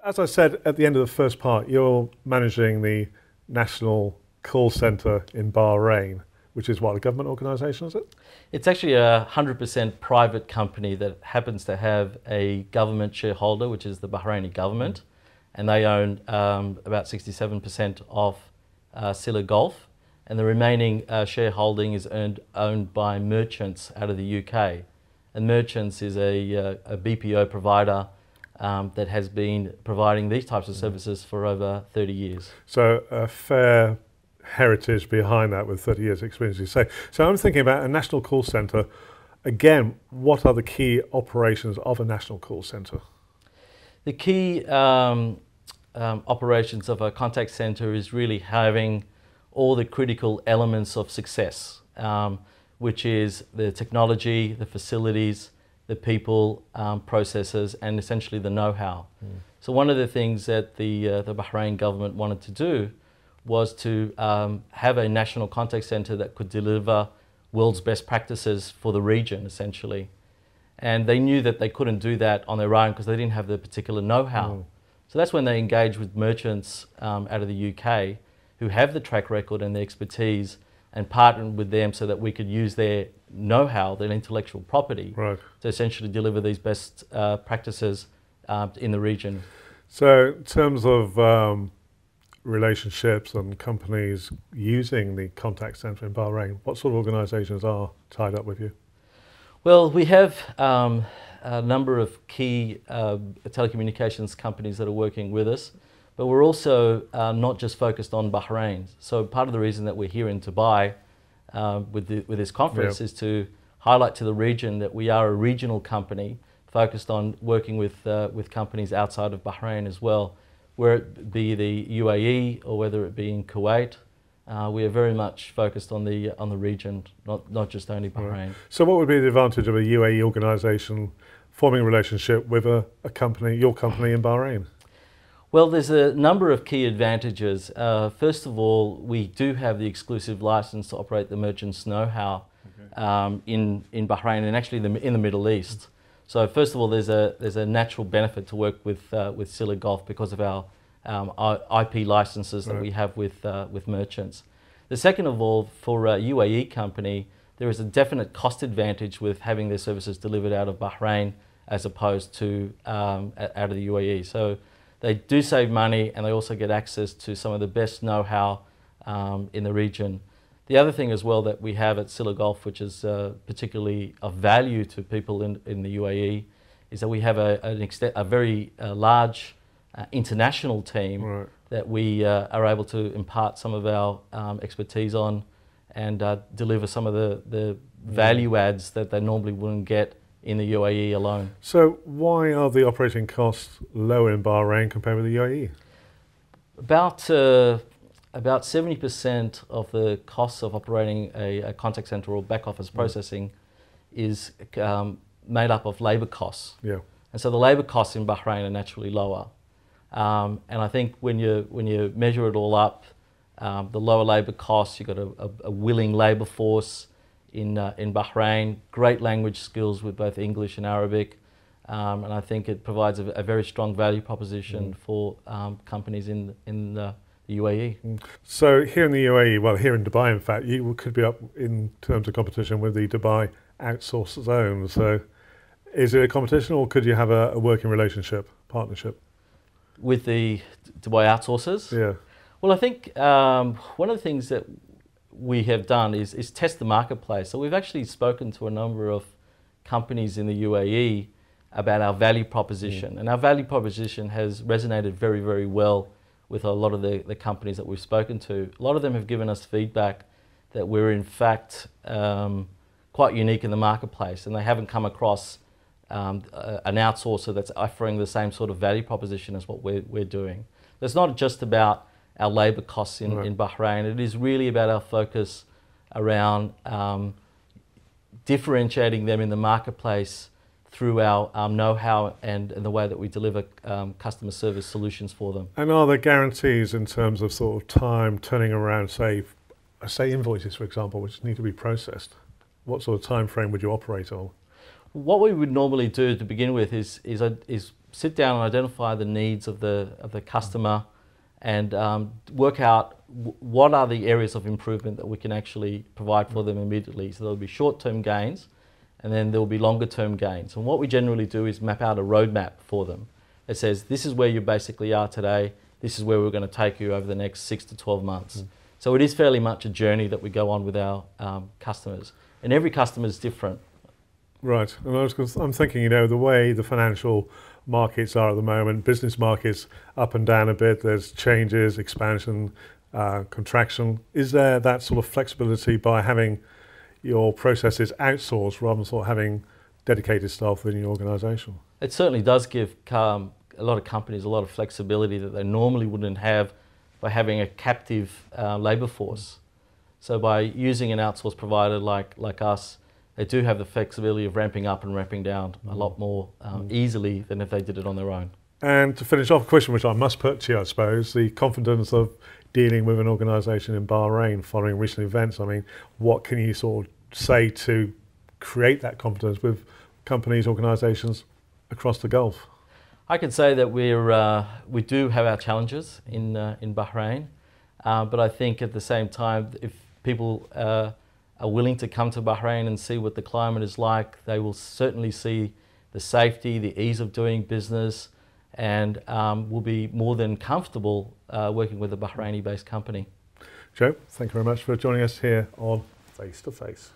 As I said at the end of the first part, you're managing the National Call Centre in Bahrain, which is what, a government organisation, is it? It's actually a 100% private company that happens to have a government shareholder, which is the Bahraini government, and they own about 67% of Silah Gulf, and the remaining shareholding is owned by Merchants out of the UK. And Merchants is a BPO provider that has been providing these types of services for over 30 years. So a fair heritage behind that with 30 years experience, you say. So I'm thinking about a national call centre. Again, what are the key operations of a national call centre? The key operations of a contact centre is really having all the critical elements of success, which is the technology, the facilities, the people, processes, and essentially the know-how. So one of the things that the Bahrain government wanted to do was to have a national contact centre that could deliver world's best practices for the region, essentially. And they knew that they couldn't do that on their own because they didn't have the particular know-how. So that's when they engaged with Merchants out of the UK, who have the track record and the expertise, and partnered with them so that we could use their know-how, their intellectual property, to essentially deliver these best practices in the region. So in terms of relationships and companies using the contact centre in Bahrain, what sort of organisations are tied up with you? Well, we have a number of key telecommunications companies that are working with us, but we're also not just focused on Bahrain. So part of the reason that we're here in Dubai with this conference is to highlight to the region that we are a regional company focused on working with companies outside of Bahrain as well, whether it be the UAE or whether it be in Kuwait. We are very much focused on the region, not just only Bahrain. Right. So what would be the advantage of a UAE organisation forming a relationship with a company, your company in Bahrain? Well, there's a number of key advantages. First of all, we do have the exclusive license to operate the Merchants know-how in Bahrain and actually in the Middle East. So first of all, there's a natural benefit to work with Silah Gulf because of our IP licenses that we have with Merchants. The second of all, for a UAE company, there is a definite cost advantage with having their services delivered out of Bahrain as opposed to out of the UAE. So they do save money and they also get access to some of the best know-how in the region. The other thing as well that we have at Silah Gulf, which is particularly of value to people in the UAE, is that we have a very large international team that we are able to impart some of our expertise on and deliver some of the value adds that they normally wouldn't get in the UAE alone. So why are the operating costs lower in Bahrain compared with the UAE? About 70% of the costs of operating a contact centre or back office processing is made up of labour costs. And so the labour costs in Bahrain are naturally lower. And I think when you measure it all up, the lower labour costs, you've got a willing labour force in Bahrain, great language skills with both English and Arabic, and I think it provides a very strong value proposition for companies in the UAE. So here in the UAE, well here in Dubai in fact, you could be up in terms of competition with the Dubai outsource zone. So is it a competition or could you have a working relationship, partnership? With the Dubai outsourcers? Yeah. Well, I think one of the things that we have done is test the marketplace. So we've actually spoken to a number of companies in the UAE about our value proposition. And our value proposition has resonated very, very well with a lot of the companies that we've spoken to. A lot of them have given us feedback that we're in fact quite unique in the marketplace and they haven't come across an outsourcer that's offering the same sort of value proposition as what we're doing. It's not just about our labour costs in Bahrain. It is really about our focus around differentiating them in the marketplace through our know-how and the way that we deliver customer service solutions for them. And are there guarantees in terms of sort of time turning around, say invoices, for example, which need to be processed? What sort of time frame would you operate on? What we would normally do to begin with is sit down and identify the needs of the customer, and work out what are the areas of improvement that we can actually provide for them immediately. So there'll be short-term gains, and then there will be longer-term gains. And what we generally do is map out a roadmap for them. It says, this is where you basically are today, this is where we're going to take you over the next 6 to 12 months. So it is fairly much a journey that we go on with our customers. And every customer is different. Right, and I'm thinking, you know, the way the financial markets are at the moment, business markets up and down a bit, there's changes, expansion, contraction. Is there that sort of flexibility by having your processes outsourced rather than sort of having dedicated staff within your organisation? It certainly does give a lot of companies a lot of flexibility that they normally wouldn't have by having a captive labour force. So by using an outsourced provider like us, they do have the flexibility of ramping up and ramping down a lot more easily than if they did it on their own. And to finish off, a question which I must put to you, I suppose, the confidence of dealing with an organisation in Bahrain following recent events. I mean, what can you sort of say to create that confidence with companies, organisations across the Gulf? I can say that we do have our challenges in Bahrain, but I think at the same time, if people are willing to come to Bahrain and see what the climate is like, they will certainly see the safety, the ease of doing business, and will be more than comfortable working with a Bahraini-based company. Joe, thank you very much for joining us here on Face to Face.